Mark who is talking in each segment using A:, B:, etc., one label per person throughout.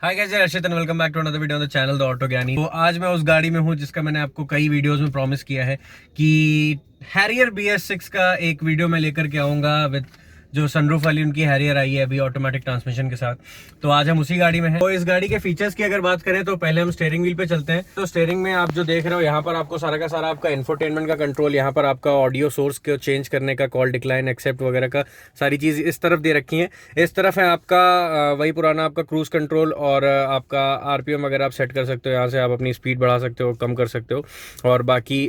A: Hi guys, Arshit and welcome back to another video on the channel the auto Gyani. तो आज मैं उस गाड़ी में हूँ जिसका मैंने आपको कई वीडियोस में प्रॉमिस किया है कि हैरियर BS6 का एक वीडियो मैं लेकर के आऊंगा विद जो सनरूफ वाली उनकी हैरियर आई है अभी ऑटोमेटिक ट्रांसमिशन के साथ। तो आज हम उसी गाड़ी में हैं। तो इस गाड़ी के फीचर्स की अगर बात करें तो पहले हम स्टीयरिंग व्हील पे चलते हैं। तो स्टीयरिंग में आप जो देख रहे हो यहाँ पर आपको सारा का सारा आपका इंफोटेनमेंट का कंट्रोल, यहाँ पर आपका ऑडियो सोर्स को चेंज करने का, कॉल डिक्लाइन एक्सेप्ट वगैरह का सारी चीज इस तरफ दे रखी है। इस तरफ है आपका वही पुराना आपका क्रूज कंट्रोल और आपका RPM वगैरह आप सेट कर सकते हो। यहाँ से आप अपनी स्पीड बढ़ा सकते हो, कम कर सकते हो, और बाकी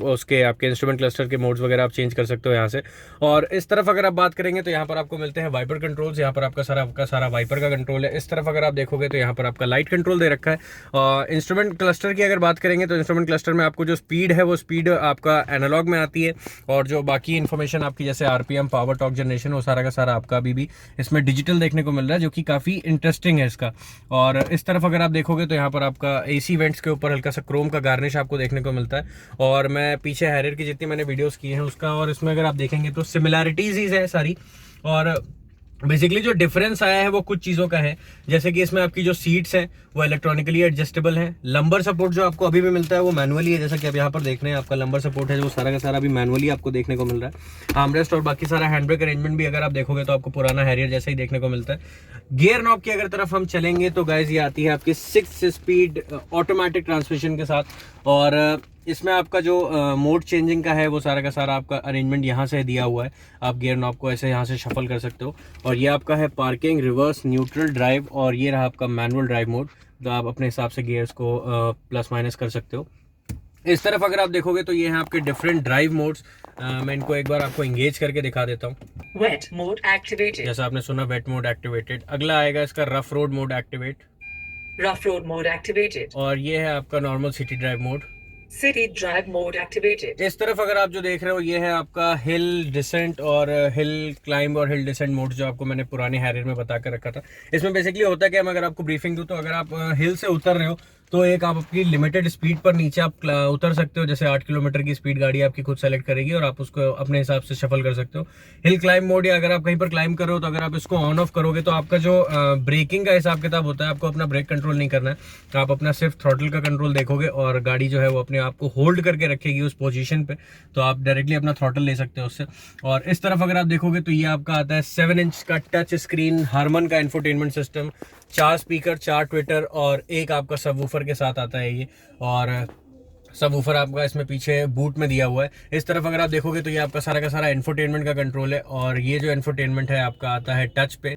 A: उसके आपके इंस्ट्रूमेंट क्लस्टर के मोड्स वगैरह आप चेंज कर सकते हो यहाँ से। और इस तरफ अगर आप बात करेंगे तो यहाँ पर आपको मिलते हैं वाइपर कंट्रोल्स। यहाँ पर आपका सारा वाइपर का कंट्रोल है। इस तरफ अगर आप देखोगे तो यहाँ पर आपका लाइट कंट्रोल दे रखा है। और इंस्ट्रूमेंट क्लस्टर की अगर बात करेंगे तो इंस्ट्रूमेंट क्लस्टर में आपको जो स्पीड है वो स्पीड आपका एनालॉग में आती है, और जो बाकी इन्फॉर्मेशन आपकी जैसे RPM, पावर, टॉर्क जनरेशन, वो सारा का सारा आपका अभी भी इसमें डिजिटल देखने को मिल रहा है, जो कि काफी इंटरेस्टिंग है इसका। और इस तरफ अगर आप देखोगे तो यहाँ पर आपका AC वेंट्स के ऊपर हल्का सा क्रोम का गार्निश आपको देखने को मिलता है। और मैं पीछे हैरियर की जितनी मैंने वीडियोस की हैं उसका, और इसमें अगर आप देखेंगे तो सिमिलैरिटीज ही है सारी। और बेसिकली जो डिफरेंस आया है वो कुछ चीज़ों का है, जैसे कि इसमें आपकी जो सीट्स हैं वो इलेक्ट्रॉनिकली एडजस्टेबल है। लंबर सपोर्ट जो आपको अभी भी मिलता है वो मैनुअली है, जैसा कि आप यहाँ पर देख रहे हैं। आपका लंबर सपोर्ट है जो सारा का सारा अभी मैनुअली आपको देखने को मिल रहा है। आर्मरेस्ट और बाकी सारा हैंड ब्रेक अरेंजमेंट भी अगर आप देखोगे तो आपको पुराना हैरियर जैसा ही देखने को मिलता है। गियर नॉब की अगर तरफ हम चलेंगे तो गाइज ये आती है आपकी 6 स्पीड ऑटोमेटिक ट्रांसमिशन के साथ। और इसमें आपका जो मोड चेंजिंग का है वो सारा का सारा आपका अरेंजमेंट यहाँ से दिया हुआ है। आप गियर नॉब को ऐसे यहाँ से शफल कर सकते हो। और ये आपका है पार्किंग, रिवर्स, न्यूट्रल, ड्राइव, और ये रहा आपका मैनुअल ड्राइव मोड, तो आप अपने हिसाब से गियर्स को प्लस माइनस कर सकते हो। इस तरफ अगर आप देखोगे तो ये हैं आपके डिफरेंट ड्राइव मोड्स। मैं इनको एक बार आपको इंगेज करके दिखा देता हूँ।
B: Wet mode activated.
A: जैसा आपने सुना, वेट मोड एक्टिवेटेड। अगला आएगा इसका rough road mode activate.
B: Rough road mode activated.
A: और ये है आपका normal city drive mode.
B: City drive mode activated.
A: इस तरफ अगर आप जो देख रहे हो ये है आपका हिल डिसेंट और हिल क्लाइंब और हिल डिसेंट मोड, जो आपको मैंने पुराने हैरियर में बता कर रखा था। इसमें बेसिकली होता क्या है, मैं अगर आपको ब्रीफिंग दूं तो अगर आप हिल से उतर रहे हो तो एक आप अपनी लिमिटेड स्पीड पर नीचे आप उतर सकते हो। जैसे 8 किलोमीटर की स्पीड गाड़ी आपकी खुद सेलेक्ट करेगी और आप उसको अपने हिसाब से शफल कर सकते हो। हिल क्लाइंब मोड, या अगर आप कहीं पर क्लाइंब कर रहे हो तो अगर आप इसको ऑन ऑफ करोगे तो आपका जो ब्रेकिंग का हिसाब किताब होता है, आपको अपना ब्रेक कंट्रोल नहीं करना है, तो आप अपना सिर्फ थ्रॉटल का कंट्रोल देखोगे और गाड़ी जो है वो अपने आप को होल्ड करके रखेगी उस पोजीशन पे, तो आप डायरेक्टली अपना थ्रॉटल ले सकते हो उससे। और इस तरफ अगर आप देखोगे तो ये आपका आता है 7 इंच का टच स्क्रीन हारमन का इंफोटेनमेंट सिस्टम, 4 स्पीकर, 4 ट्विटर और एक आपका सबवूफर के साथ आता है ये। और सबवूफर आपका इसमें पीछे बूट में दिया हुआ है। इस तरफ अगर आप देखोगे तो ये आपका सारा का सारा इंफोटेनमेंट का कंट्रोल है, और ये जो इंफोटेनमेंट है आपका आता है टच पे,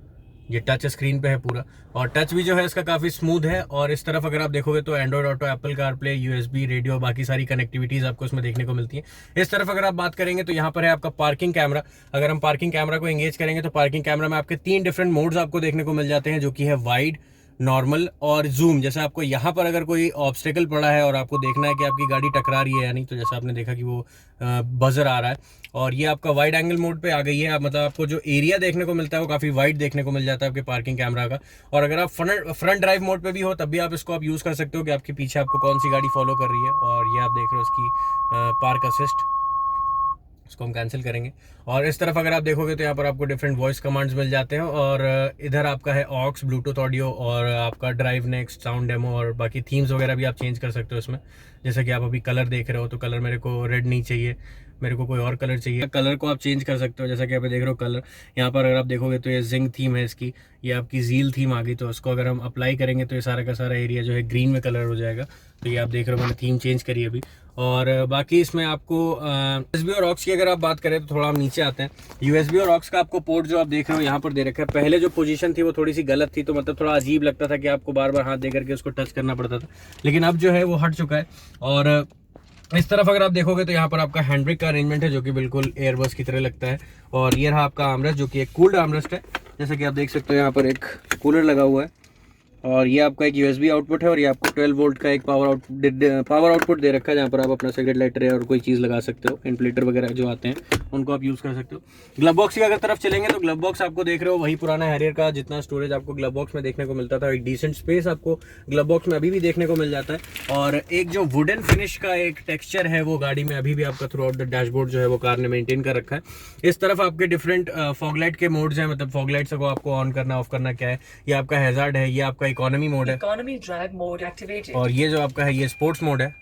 A: ये टच स्क्रीन पे है पूरा, और टच भी जो है इसका काफ़ी स्मूथ है। और इस तरफ अगर आप देखोगे तो Android auto, Apple CarPlay, USB, radio, बाकी सारी कनेक्टिविटीज़ आपको इसमें देखने को मिलती है। इस तरफ अगर आप बात करेंगे तो यहाँ पर है आपका पार्किंग कैमरा। अगर हम पार्किंग कैमरा को एंगेज करेंगे तो पार्किंग कैमरा में आपके 3 डिफरेंट मोड्स आपको देखने को मिल जाते हैं, जो कि है वाइड, नॉर्मल और जूम। जैसे आपको यहाँ पर अगर कोई ऑब्स्टेकल पड़ा है और आपको देखना है कि आपकी गाड़ी टकरा रही है या नहीं, तो जैसे आपने देखा कि वो बजर आ रहा है, और ये आपका वाइड एंगल मोड पे आ गई है। मतलब आपको जो एरिया देखने को मिलता है वो काफ़ी वाइड देखने को मिल जाता है आपके पार्किंग कैमरा का। और अगर आप फ्रंट ड्राइव मोड पे भी हो तब भी आप इसको यूज़ कर सकते हो कि आपके पीछे आपको कौन सी गाड़ी फॉलो कर रही है। और ये आप देख रहे हो इसकी पार्क असिस्ट, इसको हम कैंसिल करेंगे। और इस तरफ अगर आप देखोगे तो यहाँ पर आपको डिफरेंट वॉइस कमांड्स मिल जाते हैं। और इधर आपका है ऑक्स, ब्लूटूथ ऑडियो, और आपका ड्राइव नेक्स्ट, साउंड डेमो, और बाकी थीम्स वगैरह भी आप चेंज कर सकते हो इसमें। जैसे कि आप अभी कलर देख रहे हो तो कलर मेरे को रेड नहीं चाहिए, मेरे को कोई और कलर चाहिए, कलर को आप चेंज कर सकते हो। जैसा कि आप देख रहे हो कलर, यहाँ पर अगर आप देखोगे तो ये जिंग थीम है इसकी, ये आपकी जील थीम आ गई, तो इसको अगर हम अप्लाई करेंगे तो ये सारा का सारा एरिया जो है ग्रीन में कलर हो जाएगा। तो ये आप देख रहे हो मैंने थीम चेंज करी अभी। और बाकी इसमें आपको USB और ऑक्स की अगर आप बात करें तो थोड़ा हम नीचे आते हैं। USB और ऑक्स का आपको पोर्ट जो आप देख रहे हो यहाँ पर दे रखा है। पहले जो पोजीशन थी वो थोड़ी सी गलत थी, तो मतलब थोड़ा अजीब लगता था कि आपको बार बार हाथ दे करके उसको टच करना पड़ता था, लेकिन अब जो है वो हट चुका है। और इस तरफ अगर आप देखोगे तो यहाँ पर आपका हैंड ब्रेक का अरेंजमेंट है, जो कि बिल्कुल एयरबस की तरह लगता है। और ये रहा आपका आर्मरेस्ट, जो कि एक कूल्ड आर्मरेस्ट है। जैसे कि आप देख सकते हो यहाँ पर एक कूलर लगा हुआ है, और ये आपका एक USB आउटपुट है, और ये आपको 12 वोल्ट का एक पावर आउटपुट दे रखा है, जहाँ पर आप अपना सिगरेट लाइटर और कोई चीज़ लगा सकते हो। इन्फ्लेटर वगैरह जो आते हैं उनको आप यूज़ कर सकते हो। ग्लव बॉक्स की अगर तरफ चलेंगे तो ग्लव बॉक्स आपको देख रहे हो वही पुराना हैरियर का जितना स्टोरेज आपको ग्लव बॉक्स में देखने को मिलता था, एक डिसेंट स्पेस आपको ग्लव बॉक्स में अभी भी देखने को मिल जाता है। और एक जो वुडन फिनिश का एक टेक्सचर है वो गाड़ी में अभी भी आपका थ्रू आउट द डैशबोर्ड जो है वो कार ने मेंटेन कर रखा है। इस तरफ आपके डिफरेंट फॉगलाइट के मोड्स हैं, मतलब फॉगलाइट्स को आपको ऑन करना ऑफ करना क्या है। ये आपका हैजार्ड है, ये आपका इकोनॉमी मोड है,
B: Economy drive mode activated.
A: और ये जो आपका है ये स्पोर्ट्स मोड है,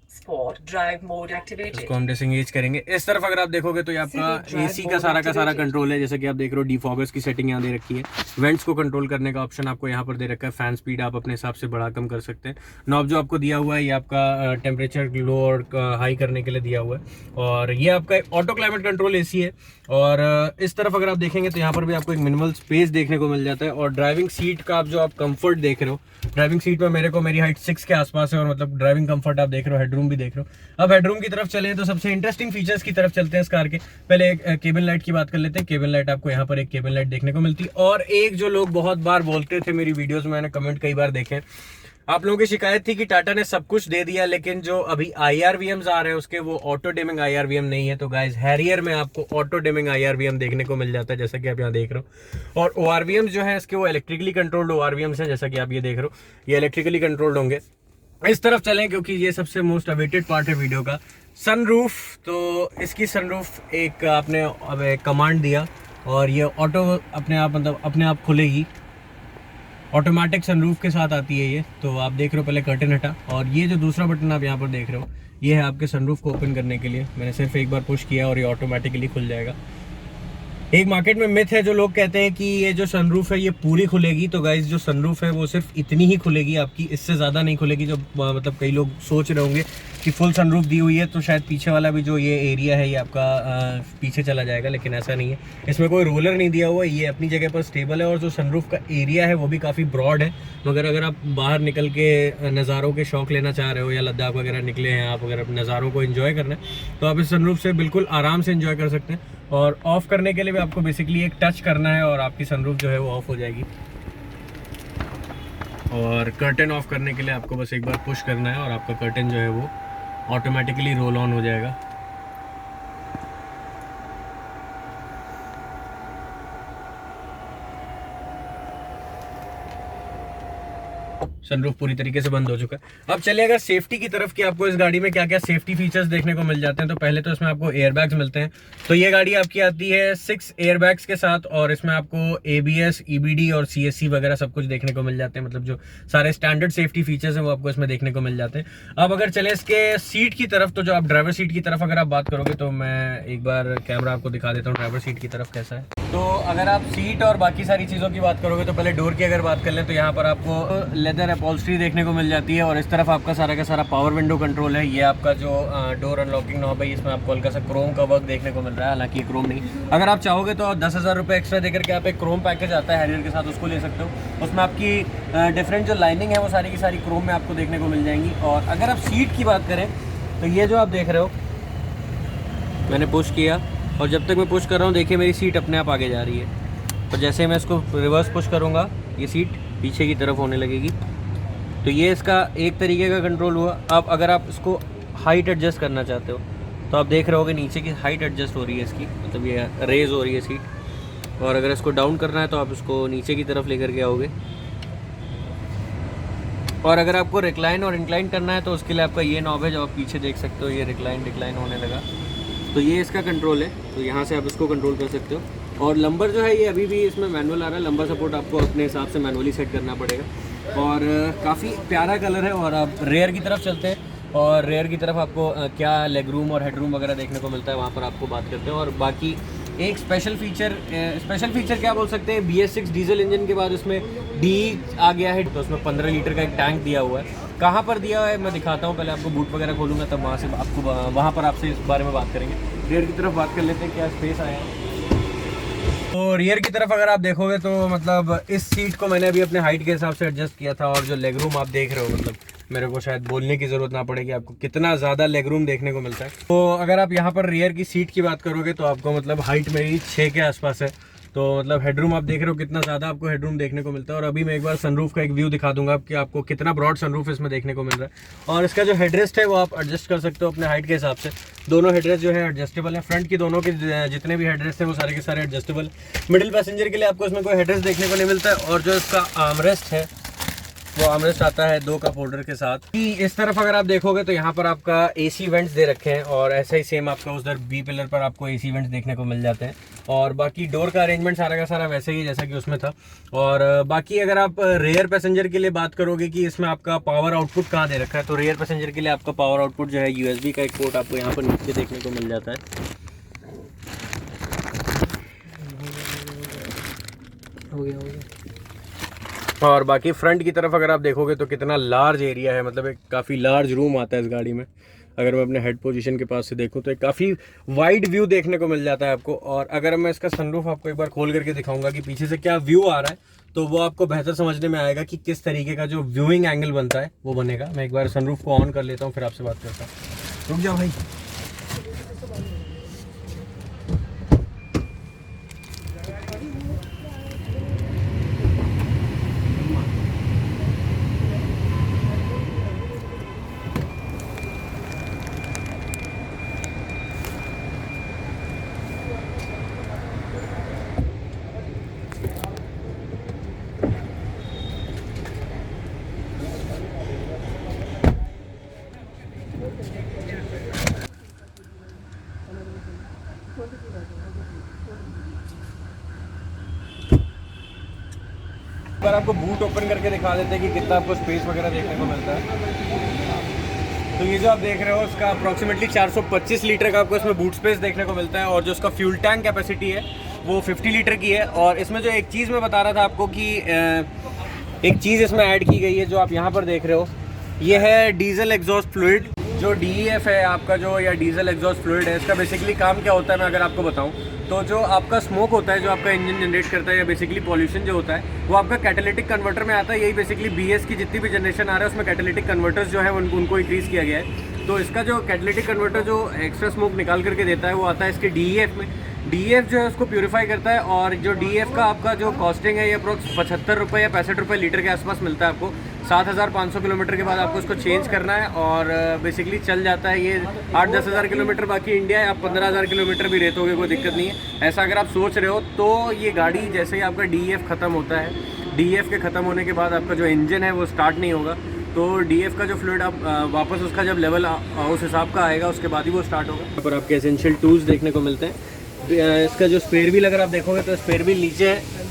B: Sport drive mode activated.
A: इसको हम डिसएंगेज करेंगे। इस तरफ अगर आप देखोगे तो ये आपका एसी का सारा कंट्रोल है, जैसे कि आप देख रहे हो डिफॉगर्स की सेटिंग यहाँ दे रखी है, वेंट्स को कंट्रोल करने का ऑप्शन आपको यहाँ पर दे रखा है, फैन स्पीड आप अपने हिसाब से बढ़ा कम कर सकते हैं। नॉब जो आपको दिया हुआ है ये आपका टेम्परेचर लो और हाई करने के लिए दिया हुआ है, और ये आपका ऑटो क्लाइमेट कंट्रोल एसी है। और इस तरफ अगर आप देखेंगे तो यहाँ पर भी आपको एक मिनिमल स्पेस देखने को मिल जाता है, और ड्राइविंग सीट का आप जो आप कंफर्ट देख रहे हो, ड्राइविंग सीट में मेरी हाइट 6 के आसपास है, और मतलब ड्राइविंग कंफर्ट आप देख रहे हो, हेडरूम भी देख रहे हो। अब हेडरूम की तरफ चले तो सबसे इंटरेस्टिंग फीचर्स की तरफ चलते हैं इस कार के। पहले एक केबिन लाइट की बात कर लेते हैं। केबिन लाइट आपको यहाँ पर एक केबिन लाइट देखने को मिलती है, और एक जो लोग बहुत बार बोलते थे मेरी वीडियोस में, मैंने कमेंट कई बार देखे, आप लोगों की शिकायत थी कि टाटा ने सब कुछ दे दिया लेकिन जो अभी IRVMs आ रहे हैं उसके वो ऑटो डिमिंग IRVM नहीं है। तो गाइस हैरियर में आपको ऑटो डिमिंग IRVM देखने को मिल जाता है, जैसा कि आप यहाँ देख रहे हो। और ORVMs जो है इसके वो इलेक्ट्रिकली कंट्रोल्ड ORVMs हैं, जैसा कि आप ये देख रहे हो, ये इलेक्ट्रिकली कंट्रोल्ड होंगे। इस तरफ चलें क्योंकि ये सबसे मोस्ट अवेटेड पार्ट है वीडियो का, सनरूफ। तो इसकी सनरूफ एक आपने अब कमांड दिया और ये ऑटो अपने आप मतलब अपने आप खुलेगी, ऑटोमेटिक सनरूफ के साथ आती है ये। तो आप देख रहे हो पहले कर्टन हटा, और ये जो दूसरा बटन आप यहाँ पर देख रहे हो ये है आपके सनरूफ को ओपन करने के लिए। मैंने सिर्फ एक बार पुश किया और ये ऑटोमेटिकली खुल जाएगा। एक मार्केट में मिथ है, जो लोग कहते हैं कि ये जो सनरूफ है ये पूरी खुलेगी। तो गाइस जो सनरूफ है वो सिर्फ इतनी ही खुलेगी आपकी, इससे ज़्यादा नहीं खुलेगी। जो मतलब कई लोग सोच रहे होंगे कि फुल सनरूफ दी हुई है तो शायद पीछे वाला भी जो ये एरिया है ये आपका पीछे चला जाएगा, लेकिन ऐसा नहीं है। इसमें कोई रोलर नहीं दिया हुआ है, ये अपनी जगह पर स्टेबल है। और जो सनरूफ का एरिया है वो भी काफ़ी ब्रॉड है, मगर अगर आप बाहर निकल के नज़ारों के शौक़ लेना चाह रहे हो या लद्दाख वगैरह निकले हैं आप, अगर नज़ारों को एंजॉय करना है तो आप इस सनरूफ से बिल्कुल आराम से एंजॉय कर सकते हैं। और ऑफ़ करने के लिए भी आपको बेसिकली एक टच करना है और आपकी सनरूफ जो है वो ऑफ़ हो जाएगी। और कर्टन ऑफ करने के लिए आपको बस एक बार पुश करना है और आपका कर्टन जो है वो ऑटोमेटिकली रोल ऑन हो जाएगा। सनरूफ पूरी तरीके से बंद हो चुका है। अब चलिए अगर सेफ्टी की तरफ कि आपको इस गाड़ी में क्या क्या सेफ्टी फीचर्स देखने को मिल जाते हैं, तो पहले तो इसमें आपको एयरबैग्स मिलते हैं। तो ये गाड़ी आपकी आती है 6 एयरबैग्स के साथ, और इसमें आपको ABS, EBD और CSC वगैरह सब कुछ देखने को मिल जाते हैं। मतलब जो सारे स्टैंडर्ड सेफ्टी फीचर्स हैं वो आपको इसमें देखने को मिल जाते हैं। अब अगर चले इसके सीट की तरफ, तो जो आप ड्राइवर सीट की तरफ अगर आप बात करोगे तो मैं एक बार कैमरा आपको दिखा देता हूँ ड्राइवर सीट की तरफ कैसा है। तो अगर आप सीट और बाकी सारी चीज़ों की बात करोगे तो पहले डोर की अगर बात कर लें तो यहाँ पर आपको लेदर अपॉल्स्ट्री देखने को मिल जाती है, और इस तरफ आपका सारा का सारा पावर विंडो कंट्रोल है। ये आपका जो डोर अनलॉकिंग नॉब है इसमें आपको हल्का सा क्रोम का वर्क देखने को मिल रहा है, हालांकि क्रोम नहीं। अगर आप चाहोगे तो 10,000 रुपये एक्स्ट्रा देकर के आप एक क्रोम पैकेज आता है हैरियर के साथ, उसको ले सकते हो। उसमें आपकी डिफरेंट जो लाइनिंग है वो सारी की सारी क्रोम में आपको देखने को मिल जाएंगी। और अगर आप सीट की बात करें तो ये जो आप देख रहे हो, मैंने पुश किया और जब तक मैं पुश कर रहा हूँ देखिए मेरी सीट अपने आप आगे जा रही है, और जैसे मैं इसको रिवर्स पुश करूँगा ये सीट पीछे की तरफ होने लगेगी। तो ये इसका एक तरीके का कंट्रोल हुआ। अब अगर आप इसको हाइट एडजस्ट करना चाहते हो तो आप देख रहे होगे नीचे की हाइट एडजस्ट हो रही है इसकी, मतलब ये रेज हो रही है सीट। और अगर इसको डाउन करना है तो आप इसको नीचे की तरफ लेकर के आओगे। और अगर आपको रिक्लाइन और इंक्लाइन करना है तो उसके लिए आपका ये नॉब है जो आप पीछे देख सकते हो, ये रिक्लाइन डिक्लाइन होने लगा। तो ये इसका कंट्रोल है, तो यहाँ से आप इसको कंट्रोल कर सकते हो। और लंबर जो है ये अभी भी इसमें मैनुअल आ रहा है, लंबर सपोर्ट आपको अपने हिसाब से मैनुअली सेट करना पड़ेगा। और काफ़ी प्यारा कलर है। और आप रेयर की तरफ चलते हैं, और रेयर की तरफ आपको क्या लेग रूम और हेड रूम वगैरह देखने को मिलता है, वहाँ पर आपको बात करते हैं। और बाकी एक स्पेशल फीचर क्या बोल सकते हैं, BS6 डीजल इंजन के बाद उसमें D आ गया है, तो उसमें 15 लीटर का एक टैंक दिया हुआ है। कहाँ पर दिया हुआ है मैं दिखाता हूँ, पहले आपको बूट वगैरह खोलूँगा तब वहाँ से आपको वहाँ पर आपसे इस बारे में बात करेंगे। रेयर की तरफ बात कर लेते हैं क्या स्पेस आया है। तो रियर की तरफ अगर आप देखोगे तो मतलब इस सीट को मैंने अभी अपने हाइट के हिसाब से एडजस्ट किया था, और जो लेग रूम आप देख रहे हो, मतलब मेरे को शायद बोलने की ज़रूरत ना पड़े कि आपको कितना ज़्यादा लेग रूम देखने को मिलता है। तो अगर आप यहाँ पर रियर की सीट की बात करोगे तो आपको मतलब हाइट मेरी 6 के आसपास है, तो मतलब हेडरूम आप देख रहे हो कितना ज़्यादा आपको हेडरूम देखने को मिलता है। और अभी मैं एक बार सनरूफ का एक व्यू दिखा दूंगा कि आपको कितना ब्रॉड सनरूफ इसमें देखने को मिल रहा है। और इसका जो हेडरेस्ट है वो आप एडजस्ट कर सकते हो अपने हाइट के हिसाब से। दोनों हेडरेस्ट जो है एडजस्टेबल है, फ्रंट की दोनों के जितने भी हेडरेस्ट हैं वो सारे के सारे एडजस्टेबल। मिडिल पैसेंजर के लिए आपको इसमें कोई हेडरेस्ट देखने को नहीं मिलता है। और जो इसका आर्मरेस्ट है वो आर्मरेस्ट आता है 2 कप होल्डर के साथ। इस तरफ अगर आप देखोगे तो यहाँ पर आपका एसी वेंट्स दे रखे हैं और ऐसा ही सेम आपका उधर बी पिलर पर आपको एसी वेंट्स देखने को मिल जाते हैं। और बाकी डोर का अरेंजमेंट सारा का सारा वैसे ही जैसा कि उसमें था। और बाकी अगर आप रेयर पैसेंजर के लिए बात करोगे कि इसमें आपका पावर आउटपुट कहाँ दे रखा है, तो रेयर पैसेंजर के लिए आपका पावर आउटपुट जो है USB का एक पोर्ट आपको यहाँ पर नीचे देखने को मिल जाता है। हो गया। और बाकी फ्रंट की तरफ अगर आप देखोगे तो कितना लार्ज एरिया है, मतलब एक काफ़ी लार्ज रूम आता है इस गाड़ी में। अगर मैं अपने हेड पोजीशन के पास से देखूं तो एक काफ़ी वाइड व्यू देखने को मिल जाता है आपको। और अगर मैं इसका सनरूफ आपको एक बार खोल करके दिखाऊंगा कि पीछे से क्या व्यू आ रहा है, तो वो आपको बेहतर समझने में आएगा कि किस तरीके का जो व्यूइंग एंगल बनता है वो बनेगा। मैं एक बार सनरूफ को ऑन कर लेता हूँ, फिर आपसे बात करता हूँ। रुक जाओ भाई। पर आपको बूट ओपन करके दिखा देते हैं कि कितना आपको स्पेस वगैरह देखने को मिलता है। तो ये जो आप देख रहे हो इसका अप्रॉक्सीमेटली 425 लीटर का आपको इसमें बूट स्पेस देखने को मिलता है। और जो इसका फ्यूल टैंक कैपेसिटी है वो 50 लीटर की है। और इसमें जो एक चीज़ मैं बता रहा था आपको कि एक चीज़ इसमें ऐड की गई है जो आप यहाँ पर देख रहे हो, ये है डीजल एग्जॉस्ट फ्लूइड। जो DEF है आपका जो, या डीजल एग्जॉस्ट फ्लूइड है, इसका बेसिकली काम क्या होता है मैं अगर आपको बताऊं तो जो आपका स्मोक होता है जो आपका इंजन जनरेट करता है, या बेसिकली पॉल्यूशन जो होता है वो आपका कैटालिटिक कन्वर्टर में आता है। यही बेसिकली BS की जितनी भी जनरेशन आ रहा है उसमें कैटालिटिक कन्वर्टर्स जो है उनको इंक्रीज़ किया गया है। तो इसका जो कैटालिटिक कन्वर्टर जो एक्स्ट्रा स्मोक निकाल करके देता है वो आता है इसके DEF में। DEF जो है उसको प्यूरीफाई करता है। और जो DEF का आपका जो कॉस्टिंग है ये अप्रोक्स 75 रुपये या 65 रुपये लीटर के आसपास मिलता है आपको। 7,500 किलोमीटर के बाद आपको इसको चेंज करना है और बेसिकली चल जाता है ये 8-10 हज़ार किलोमीटर। बाकी इंडिया है आप 15,000 किलोमीटर भी रेतोगे, कोई दिक्कत नहीं है। ऐसा अगर आप सोच रहे हो तो ये गाड़ी जैसे ही आपका DEF ख़त्म होता है, DEF के ख़त्म होने के बाद आपका जो इंजन है वो स्टार्ट नहीं होगा। तो DEF का जो फ्लूइड आप वापस उसका जब लेवल उस हिसाब का आएगा उसके बाद ही वो स्टार्ट होगा। यहाँ पर आपके एसेंशियल टूल्स देखने को मिलते हैं। इसका जो स्पेयर व्हील अगर आप देखोगे तो स्पेयर व्हील नीचे है।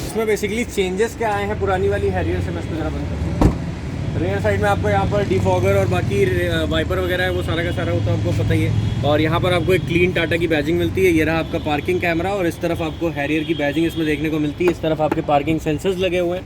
A: इसमें बेसिकली चेंजेस क्या आए हैं पुरानी वाली हैरियर से, मैं इसको ज़रा बंद करता हूँ। रेयर साइड में आपको यहाँ पर डिफॉगर और बाकी वाइपर वगैरह है वो सारा का सारा होता है, आपको पता ही है। और यहाँ पर आपको एक क्लीन टाटा की बैजिंग मिलती है। ये रहा आपका पार्किंग कैमरा और इस तरफ आपको हैरियर की बैजिंग इसमें देखने को मिलती है। इस तरफ आपके पार्किंग सेंसर्स लगे हुए हैं।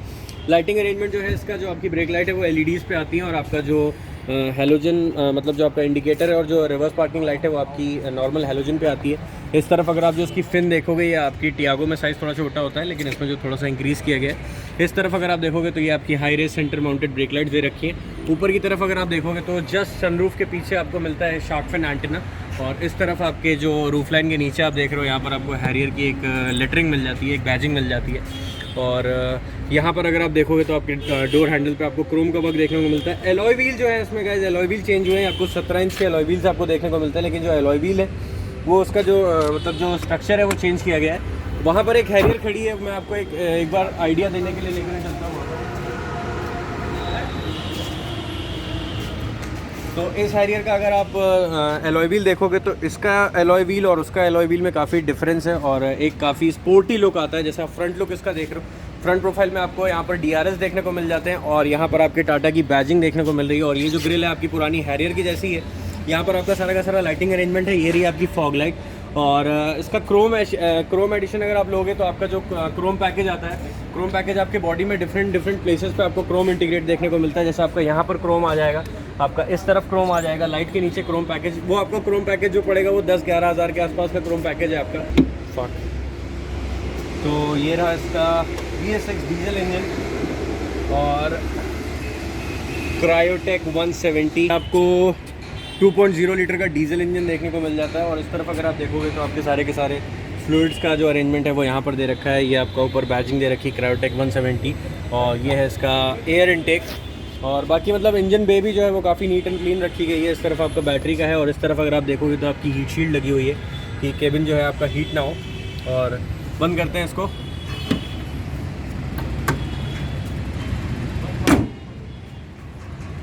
A: लाइटिंग अरेंजमेंट जो है इसका, जो आपकी ब्रेक लाइट है वो LEDs पे आती हैं। और आपका जो हेलोजन मतलब जो आपका इंडिकेटर है और जो रिवर्स पार्किंग लाइट है वो आपकी नॉर्मल हेलोजन पे आती है। इस तरफ अगर आप जो उसकी फिन देखोगे, ये आपकी टियागो में साइज़ थोड़ा छोटा होता है लेकिन इसमें जो थोड़ा सा इंक्रीज़ किया गया है। इस तरफ अगर आप देखोगे तो ये आपकी high race centre mounted brake light दे रखी है। ऊपर की तरफ अगर आप देखोगे तो जस्ट सनरूफ के पीछे आपको मिलता है शार्क फिन एंटीना। और इस तरफ आपके जो रूफ लाइन के नीचे आप देख रहे हो यहाँ पर आपको हैरियर की एक लेटरिंग मिल जाती है, एक बैजिंग मिल जाती है। और यहाँ पर अगर आप देखोगे तो आपके डोर हैंडल पे आपको क्रोम का वर्क देखने को मिलता है। एलॉय व्हील जो है इसमें गाइस, एलॉय व्हील चेंज हुए हैं। आपको 17 इंच के एलॉय व्हील्स आपको देखने को मिलता है, लेकिन जो एलॉय व्हील है वो उसका जो मतलब जो स्ट्रक्चर है वो चेंज किया गया है। वहाँ पर एक हैरियर खड़ी है, मैं आपको एक बार आइडिया देने के लिए लेकर चलता हूँ। तो इस हैरियर का अगर आप एलॉय व्हील देखोगे तो इसका एलॉय व्हील और उसका एलॉय व्हील में काफ़ी डिफरेंस है और एक काफ़ी स्पोर्टी लुक आता है। जैसे आप फ्रंट लुक इसका देख रहे हो, फ्रंट प्रोफाइल में आपको यहाँ पर DRS देखने को मिल जाते हैं और यहाँ पर आपके टाटा की बैजिंग देखने को मिल रही है। और ये जो ग्रिल है आपकी पुरानी हैरियर की जैसी है। यहाँ पर आपका सारा का सारा लाइटिंग अरेंजमेंट है। ये रही आपकी फॉग लाइट। और इसका क्रोम एडिशन अगर आप लोगे तो आपका जो क्रोम पैकेज आता है, क्रोम पैकेज आपके बॉडी में डिफरेंट प्लेसेस पे आपको क्रोम इंटीग्रेट देखने को मिलता है। जैसे आपका यहाँ पर क्रोम आ जाएगा, आपका इस तरफ क्रोम आ जाएगा, लाइट के नीचे क्रोम पैकेज। वो आपका क्रोम पैकेज जो पड़ेगा वो 10-11 हज़ार के आसपास का क्रोम पैकेज है आपका। तो ये रहा इसका VSX डीजल इंजन और क्रायोटेक 170 आपको 2.0 लीटर का डीजल इंजन देखने को मिल जाता है। और इस तरफ अगर आप देखोगे तो आपके सारे के सारे फ्लूइड्स का जो अरेंजमेंट है वो यहाँ पर दे रखा है। ये आपका ऊपर बैजिंग दे रखी है क्रायोटेक 170 और ये है इसका एयर इनटेक। और बाकी मतलब इंजन बे भी जो है वो काफ़ी नीट एंड क्लीन रखी गई है। इस तरफ आपका बैटरी का है और इस तरफ अगर आप देखोगे तो आपकी हीट शील्ड लगी हुई है कि केबिन जो है आपका हीट ना हो। और बंद करते हैं इसको।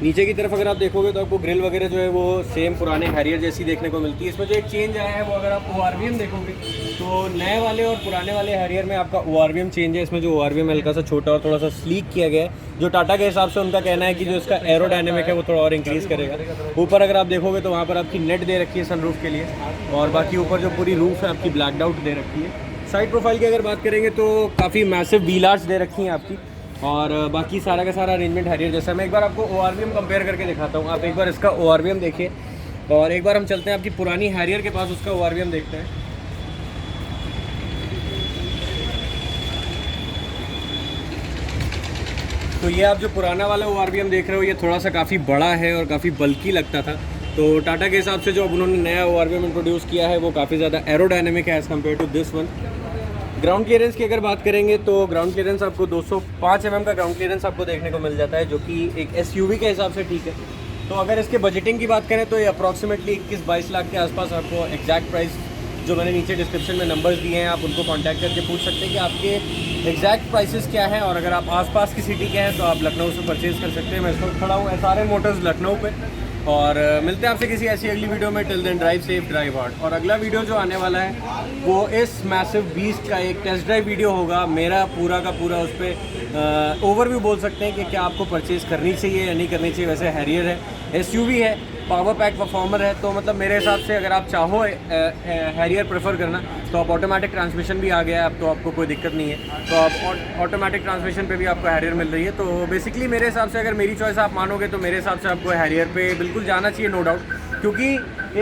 A: नीचे की तरफ अगर आप देखोगे तो आपको ग्रिल वगैरह जो है वो सेम पुराने हैरियर जैसी देखने को मिलती है। इसमें जो एक चेंज आया है वो अगर आप ORVM देखोगे तो नए वाले और पुराने वाले हैरियर में आपका ORVM चेंज है। इसमें जो ORVM हल्का सा छोटा और थोड़ा सा स्लीक किया गया है, जो टाटा के हिसाब से उनका कहना है कि जो इसका एरोडायनेमिक है वो थोड़ा और इंक्रीज़ करेगा। ऊपर अगर आप देखोगे तो वहाँ पर आपकी नेट दे रखी है सनरूफ के लिए, और बाकी ऊपर जो पूरी रूफ है आपकी ब्लैकड आउट दे रखी है। साइड प्रोफाइल की अगर बात करेंगे तो काफ़ी मैसिव व्हील आर्च दे रखी हैं आपकी, और बाकी सारा का सारा अरेंजमेंट हैरियर जैसा। मैं एक बार आपको ORVM कंपेयर करके दिखाता हूँ। आप एक बार इसका ORVM देखिए, और एक बार हम चलते हैं आपकी पुरानी हैरियर के पास, उसका ORVM देखते हैं। तो ये आप जो पुराना वाला ORVM देख रहे हो ये थोड़ा सा काफ़ी बड़ा है और काफ़ी बल्की लगता था। तो टाटा के हिसाब से जो अब उन्होंने नया ORVM इंट्रोड्यूस किया है वो काफ़ी ज़्यादा एरोडायनेमिक है as compare to this one. Ground clearance की अगर बात करेंगे तो ग्राउंड क्लियरेंस आपको 205 mm का ग्राउंड क्लियरेंस आपको देखने को मिल जाता है, जो कि एक SUV के हिसाब से ठीक है। तो अगर इसके बजटिंग की बात करें तो ये अप्रॉक्सीमेटली 21-22 लाख के आसपास आपको एग्जैक्ट प्राइस, जो मैंने नीचे डिस्क्रिप्शन में नंबर्स दिए हैं, आप उनको कांटेक्ट करके पूछ सकते हैं कि आपके एग्जैक्ट प्राइसेस क्या हैं। और अगर आप आसपास की सिटी के हैं तो आप लखनऊ से परचेज़ कर सकते हैं। मैं इस वक्त खड़ा हूँ SRM मोटर्स लखनऊ पे, और मिलते हैं आपसे किसी ऐसी अगली वीडियो में। Till then drive safe, drive hard. और अगला वीडियो जो आने वाला है वो इस मैसिव बीस्ट का एक टेस्ट ड्राइव वीडियो होगा। मेरा पूरा का पूरा उस पर ओवरव्यू बोल सकते हैं कि क्या आपको परचेज़ करनी चाहिए या नहीं करनी चाहिए। वैसे हैरियर है, SUV है, पावर पैक परफॉर्मर है, तो मतलब मेरे हिसाब से अगर आप चाहो हैरियर प्रेफर करना तो आप ऑटोमेटिक ट्रांसमिशन भी आ गया है अब, तो आपको कोई दिक्कत नहीं है। तो आप ऑटोमेटिक ट्रांसमिशन पे भी आपको हैरियर मिल रही है। तो बेसिकली मेरे हिसाब से अगर मेरी चॉइस आप मानोगे तो मेरे हिसाब से आपको हैरियर पे बिल्कुल जाना चाहिए, नो डाउट। क्योंकि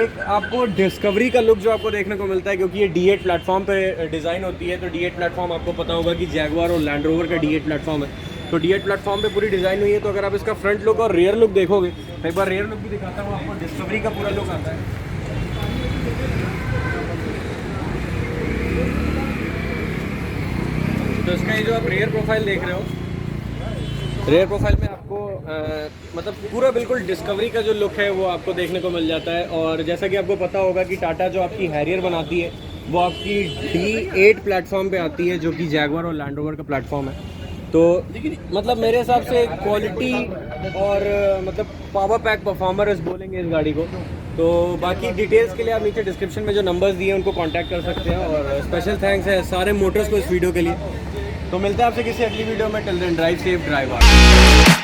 A: एक आपको डिस्कवरी का लुक जो आपको देखने को मिलता है, क्योंकि ये D8 प्लेटफॉर्म पे डिज़ाइन होती है। तो D8 प्लेटफॉर्म आपको पता होगा कि जैगुआर और लैंड रोवर का D8 प्लेटफॉर्म है। तो D8 प्लेटफॉर्म पे पूरी डिज़ाइन हुई है। तो अगर आप इसका फ्रंट लुक और रियर लुक देखोगे, मैं एक बार रियर लुक भी दिखाता हूँ आपको। डिस्कवरी का पूरा लुक आता है। तो इसका ये जो आप रियर प्रोफाइल देख रहे हो, रियर प्रोफाइल में आपको मतलब पूरा बिल्कुल डिस्कवरी का जो लुक है वो आपको देखने को मिल जाता है। और जैसा कि आपको पता होगा कि टाटा जो आपकी हैरियर बनाती है वो आपकी D8 प्लेटफॉर्म पे आती है, जो कि जैगुआर और लैंड रोवर का प्लेटफॉर्म है। तो मतलब मेरे हिसाब से क्वालिटी और मतलब पावर पैक परफॉर्मर बोलेंगे इस गाड़ी को। तो बाकी डिटेल्स के लिए आप नीचे डिस्क्रिप्शन में जो नंबर्स दिए हैं उनको कांटेक्ट कर सकते हैं। और स्पेशल थैंक्स है SRM मोटर्स को इस वीडियो के लिए। तो मिलते हैं आपसे किसी अगली वीडियो में। Till then drive safe, drive hard.